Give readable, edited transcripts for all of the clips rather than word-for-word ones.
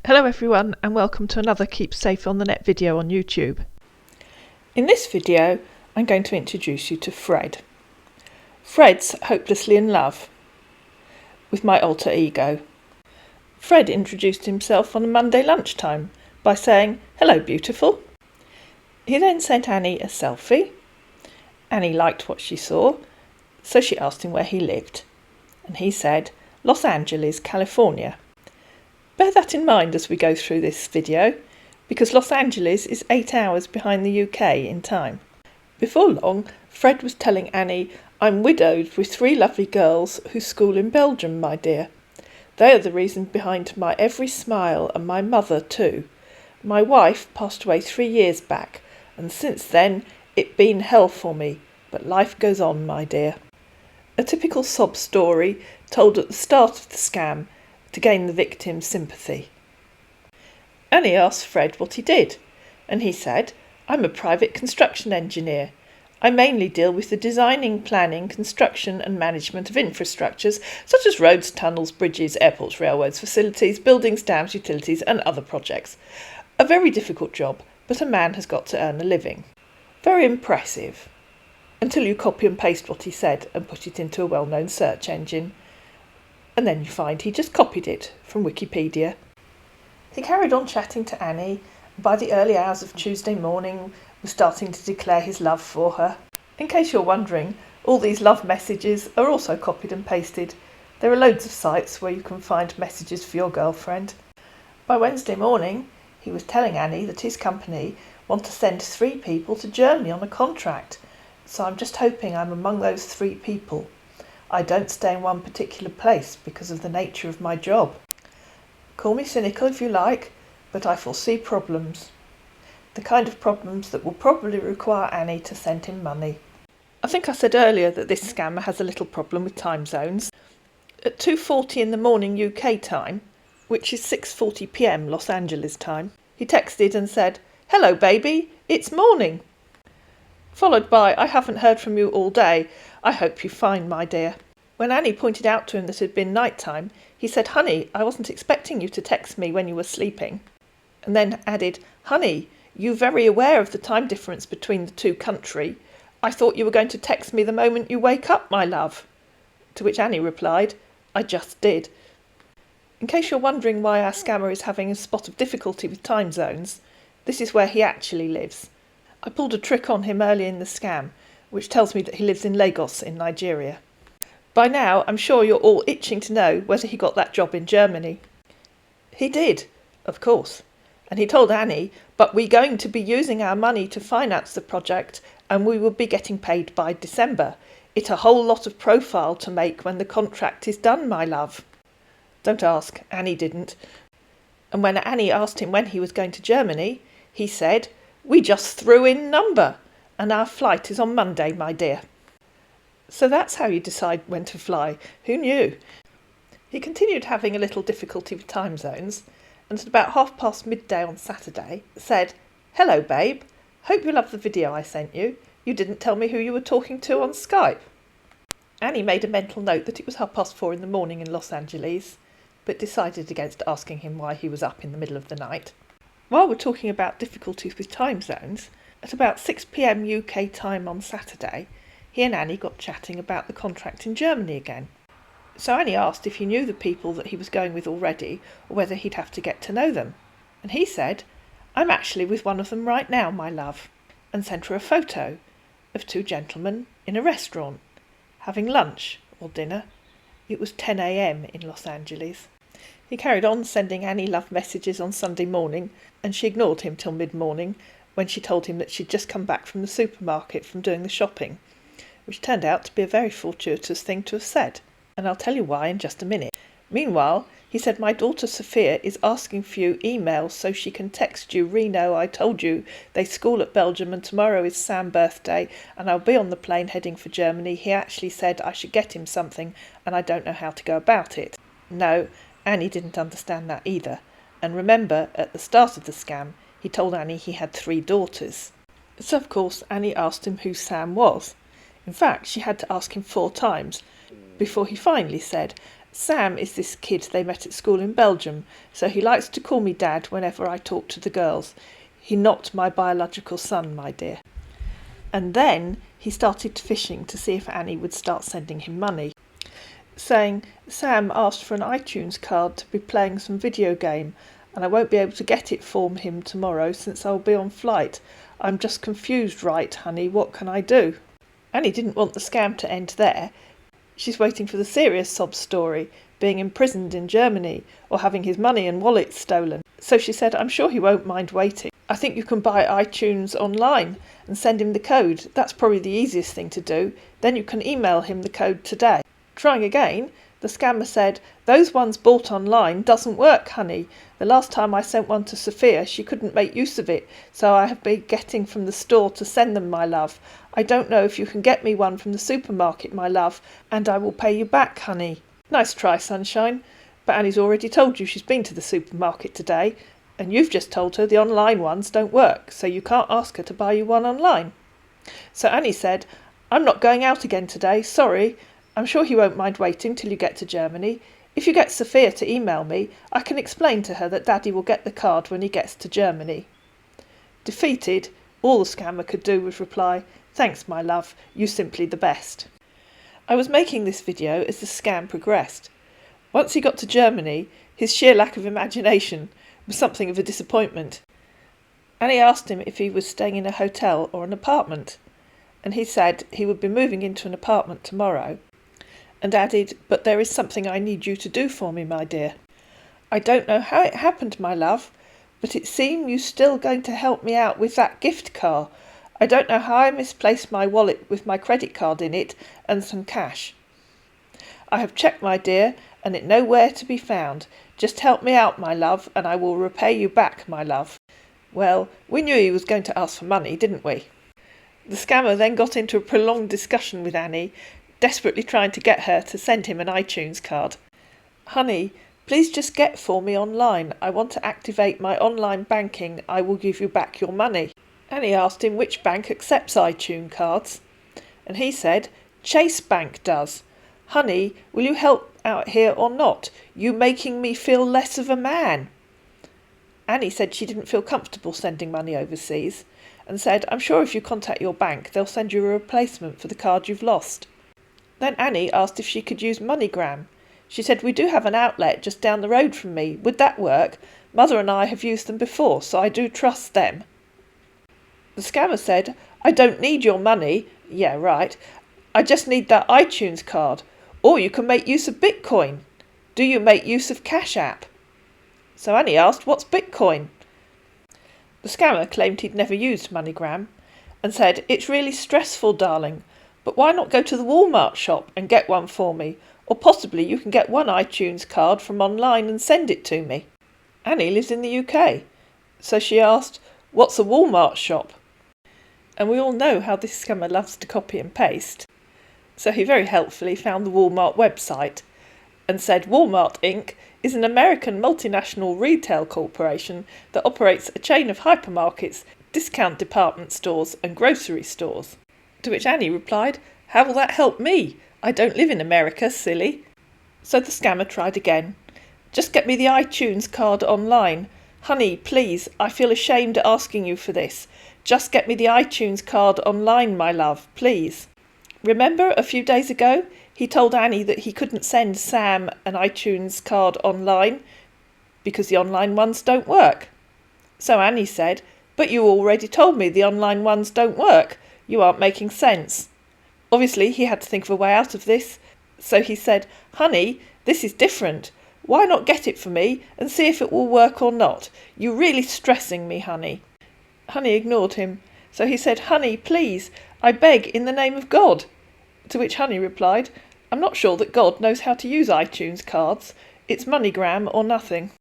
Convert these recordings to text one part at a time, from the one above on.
Hello everyone and welcome to another Keep Safe on the Net video on YouTube. In this video I'm going to introduce you to Fred. Fred's hopelessly in love with my alter ego. Fred introduced himself on a Monday lunchtime by saying, "Hello beautiful." He then sent Annie a selfie. Annie liked what she saw, so she asked him where he lived. And he said, Los Angeles, California. Bear that in mind as we go through this video, because Los Angeles is 8 hours behind the UK in time. Before long, Fred was telling Annie, "I'm widowed with 3 lovely girls who school in Belgium, my dear. They are the reason behind my every smile, and my mother too. My wife passed away 3 years back, and since then it been hell for me, but life goes on, my dear." A typical sob story told at the start of the scam to gain the victim's sympathy. Annie asked Fred what he did, and he said, "I'm a private construction engineer. I mainly deal with the designing, planning, construction and management of infrastructures such as roads, tunnels, bridges, airports, railways, facilities, buildings, dams, utilities and other projects. A very difficult job, but a man has got to earn a living." Very impressive, until you copy and paste what he said and put it into a well-known search engine. And then you find he just copied it from Wikipedia. He carried on chatting to Annie, and by the early hours of Tuesday morning was starting to declare his love for her. In case you're wondering, all these love messages are also copied and pasted. There are loads of sites where you can find messages for your girlfriend. By Wednesday morning, he was telling Annie that his company want to send 3 people to Germany on a contract, so I'm just hoping I'm among those 3 people. I don't stay in one particular place because of the nature of my job. Call me cynical if you like, but I foresee problems. The kind of problems that will probably require Annie to send him money. I think I said earlier that this scammer has a little problem with time zones. At 2:40 in the morning UK time, which is 6:40 PM Los Angeles time, he texted and said, "Hello baby, it's morning." Followed by, "I haven't heard from you all day. I hope you're fine, my dear." When Annie pointed out to him that it had been night time, he said, "Honey, I wasn't expecting you to text me when you were sleeping." And then added, "Honey, you very aware of the time difference between the 2 countries. I thought you were going to text me the moment you wake up, my love." To which Annie replied, "I just did." In case you're wondering why our scammer is having a spot of difficulty with time zones, this is where he actually lives. I pulled a trick on him earlier in the scam, which tells me that he lives in Lagos in Nigeria. By now, I'm sure you're all itching to know whether he got that job in Germany. He did, of course. And he told Annie, "But we're going to be using our money to finance the project and we will be getting paid by December. It's a whole lot of profile to make when the contract is done, my love." Don't ask, Annie didn't. And when Annie asked him when he was going to Germany, he said, "We just threw in number, and our flight is on Monday, my dear." So that's how you decide when to fly. Who knew? He continued having a little difficulty with time zones, and at about midday on Saturday said, "Hello babe, hope you love the video I sent you. You didn't tell me who you were talking to on Skype." Annie made a mental note that it was 4:30 in the morning in Los Angeles, but decided against asking him why he was up in the middle of the night. While we're talking about difficulties with time zones, at about 6 PM UK time on Saturday, he and Annie got chatting about the contract in Germany again. So Annie asked if he knew the people that he was going with already, or whether he'd have to get to know them. And he said, "I'm actually with one of them right now, my love," and sent her a photo of 2 gentlemen in a restaurant, having lunch or dinner. It was 10 AM in Los Angeles. He carried on sending Annie love messages on Sunday morning, and she ignored him till mid-morning, when she told him that she'd just come back from the supermarket from doing the shopping, which turned out to be a very fortuitous thing to have said, and I'll tell you why in just a minute. Meanwhile, he said, "My daughter Sophia is asking for you emails so she can text you, Reno, I told you, they school at Belgium and tomorrow is Sam's birthday and I'll be on the plane heading for Germany. He actually said I should get him something and I don't know how to go about it." No, Annie didn't understand that either. And remember, at the start of the scam, he told Annie he had 3 daughters. So of course Annie asked him who Sam was. In fact, she had to ask him 4 times before he finally said, Sam is this kid they met at school in Belgium, so he likes to call me Dad whenever I talk to the girls. He's not my biological son, my dear. And then he started fishing to see if Annie would start sending him money, saying, Sam asked for an iTunes card to be playing some video game, and I won't be able to get it for him tomorrow since I'll be on flight. I'm just confused, right, honey, what can I do? Annie didn't want the scam to end there. She's waiting for the serious sob story, being imprisoned in Germany or having his money and wallet stolen. So she said, I'm sure he won't mind waiting. I think you can buy iTunes online and send him the code. That's probably the easiest thing to do. Then you can email him the code today. Trying again, the scammer said, those ones bought online doesn't work, honey. The last time I sent one to Sophia, she couldn't make use of it, so I have been getting from the store to send them, my love. I don't know if you can get me one from the supermarket, my love, and I will pay you back, honey. Nice try, sunshine. But Annie's already told you she's been to the supermarket today, and you've just told her the online ones don't work, so you can't ask her to buy you one online. So Annie said, I'm not going out again today, sorry. I'm sure he won't mind waiting till you get to Germany. If you get Sophia to email me, I can explain to her that Daddy will get the card when he gets to Germany. Defeated, all the scammer could do was reply, thanks, my love, you're simply the best. I was making this video as the scam progressed. Once he got to Germany, his sheer lack of imagination was something of a disappointment. Annie asked him if he was staying in a hotel or an apartment, and he said he would be moving into an apartment tomorrow, and added, but there is something I need you to do for me, my dear. I don't know how it happened, my love, but it seems you're still going to help me out with that gift card. I don't know how I misplaced my wallet with my credit card in it and some cash. I have checked, my dear, and it nowhere to be found. Just help me out, my love, and I will repay you back, my love. Well, we knew he was going to ask for money, didn't we? The scammer then got into a prolonged discussion with Annie, desperately trying to get her to send him an iTunes card. Honey, please just get for me online. I want to activate my online banking. I will give you back your money. Annie asked him which bank accepts iTunes cards, and he said, Chase Bank does. Honey, will you help out here or not? You making me feel less of a man. Annie said she didn't feel comfortable sending money overseas, and said, I'm sure if you contact your bank, they'll send you a replacement for the card you've lost. Then Annie asked if she could use MoneyGram. She said, we do have an outlet just down the road from me. Would that work? Mother and I have used them before, so I do trust them. The scammer said, I don't need your money. Yeah, right. I just need that iTunes card. Or you can make use of Bitcoin. Do you make use of Cash App? So Annie asked, what's Bitcoin? The scammer claimed he'd never used MoneyGram and said, it's really stressful, darling. But why not go to the Walmart shop and get one for me? Or possibly you can get one iTunes card from online and send it to me. Annie lives in the UK, so she asked, what's a Walmart shop? And we all know how this scammer loves to copy and paste. So he very helpfully found the Walmart website and said Walmart Inc. is an American multinational retail corporation that operates a chain of hypermarkets, discount department stores and grocery stores. To which Annie replied, how will that help me? I don't live in America, silly. So the scammer tried again. Just get me the iTunes card online. Honey, please, I feel ashamed asking you for this. Just get me the iTunes card online, my love, please. Remember a few days ago, he told Annie that he couldn't send Sam an iTunes card online because the online ones don't work. So Annie said, but you already told me the online ones don't work. You aren't making sense. Obviously, he had to think of a way out of this. So he said, honey, this is different. Why not get it for me and see if it will work or not? You're really stressing me, honey. Honey ignored him. So he said, honey, please, I beg in the name of God. To which Honey replied, I'm not sure that God knows how to use iTunes cards. It's MoneyGram or nothing.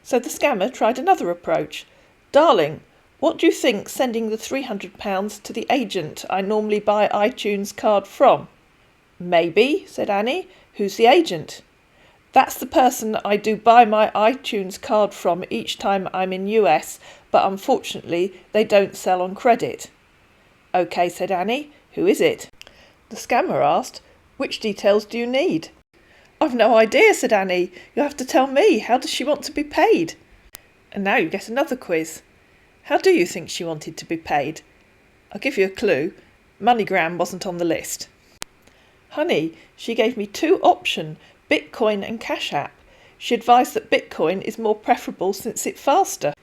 So the scammer tried another approach. Darling, what do you think sending the £300 to the agent I normally buy iTunes card from? Maybe, said Annie. Who's the agent? That's the person I do buy my iTunes card from each time I'm in US, but unfortunately they don't sell on credit. OK, said Annie. Who is it? The scammer asked, which details do you need? "I've no idea," said Annie. "You'll have to tell me. How does she want to be paid?" And now you get another quiz. How do you think she wanted to be paid? I'll give you a clue. MoneyGram wasn't on the list. Honey, she gave me two options, Bitcoin and Cash App. She advised that Bitcoin is more preferable since it's faster.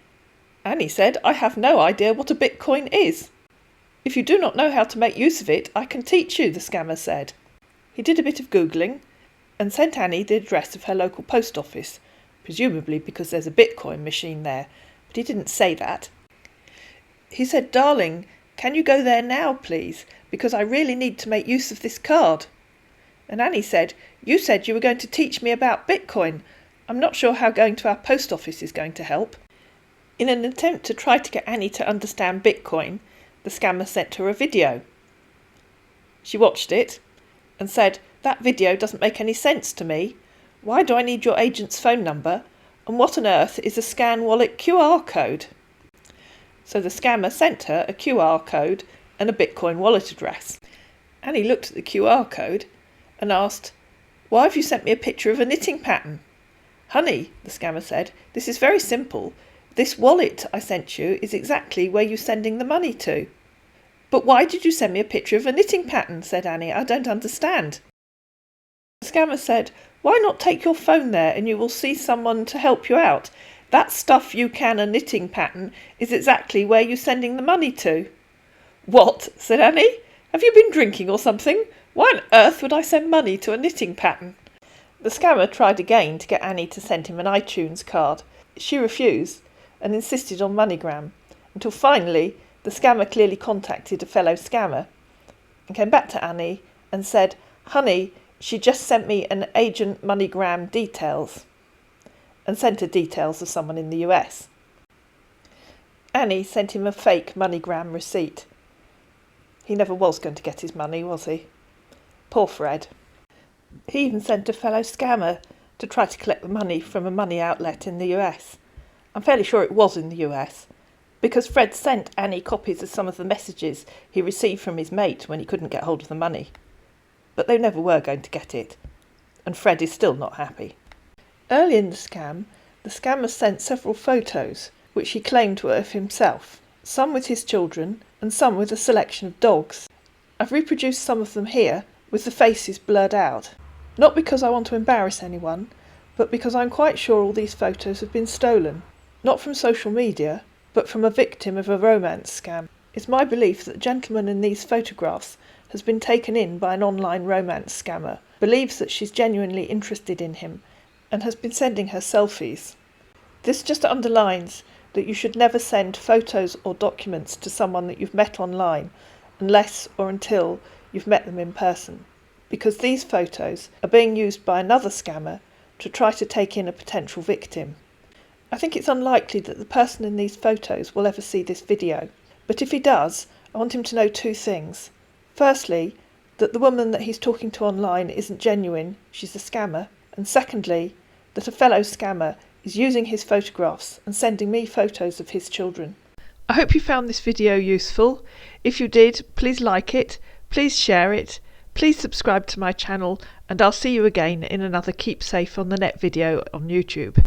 Annie said, "I have no idea what a Bitcoin is." "If you do not know how to make use of it, I can teach you," the scammer said. He did a bit of Googling and sent Annie the address of her local post office, presumably because there's a Bitcoin machine there, but he didn't say that. He said, "Darling, can you go there now, please, because I really need to make use of this card." And Annie said, "You said you were going to teach me about Bitcoin. I'm not sure how going to our post office is going to help." In an attempt to try to get Annie to understand Bitcoin, the scammer sent her a video. She watched it and said, "That video doesn't make any sense to me. Why do I need your agent's phone number? And what on earth is a scan wallet QR code?" So the scammer sent her a QR code and a Bitcoin wallet address. Annie looked at the QR code and asked, "Why have you sent me a picture of a knitting pattern?" "Honey," the scammer said, "this is very simple. This wallet I sent you is exactly where you're sending the money to." "But why did you send me a picture of a knitting pattern?" said Annie. "I don't understand." The scammer said, "Why not take your phone there and you will see someone to help you out. That stuff you can a knitting pattern is exactly where you're sending the money to." "What?" said Annie. "Have you been drinking or something? Why on earth would I send money to a knitting pattern?" The scammer tried again to get Annie to send him an iTunes card. She refused and insisted on MoneyGram, until finally the scammer clearly contacted a fellow scammer and came back to Annie and said, "Honey, she just sent me an agent MoneyGram details," and sent her details of someone in the US. Annie sent him a fake MoneyGram receipt. He never was going to get his money, was he? Poor Fred. He even sent a fellow scammer to try to collect the money from a money outlet in the US. I'm fairly sure it was in the US, because Fred sent Annie copies of some of the messages he received from his mate when he couldn't get hold of the money. But they never were going to get it, and Fred is still not happy. Early in the scammer sent several photos which he claimed were of himself, some with his children and some with a selection of dogs. I've reproduced some of them here with the faces blurred out, not because I want to embarrass anyone, but because I'm quite sure all these photos have been stolen, not from social media, but from a victim of a romance scam. It's my belief that the gentleman in these photographs has been taken in by an online romance scammer, believes that she's genuinely interested in him, and has been sending her selfies. This just underlines that you should never send photos or documents to someone that you've met online unless or until you've met them in person, because these photos are being used by another scammer to try to take in a potential victim. I think it's unlikely that the person in these photos will ever see this video, but if he does, I want him to know two things. Firstly, that the woman that he's talking to online isn't genuine, she's a scammer, and secondly, that a fellow scammer is using his photographs and sending me photos of his children. I hope you found this video useful. If you did, please like it, please share it, please subscribe to my channel, and I'll see you again in another Keep Safe on the Net video on YouTube.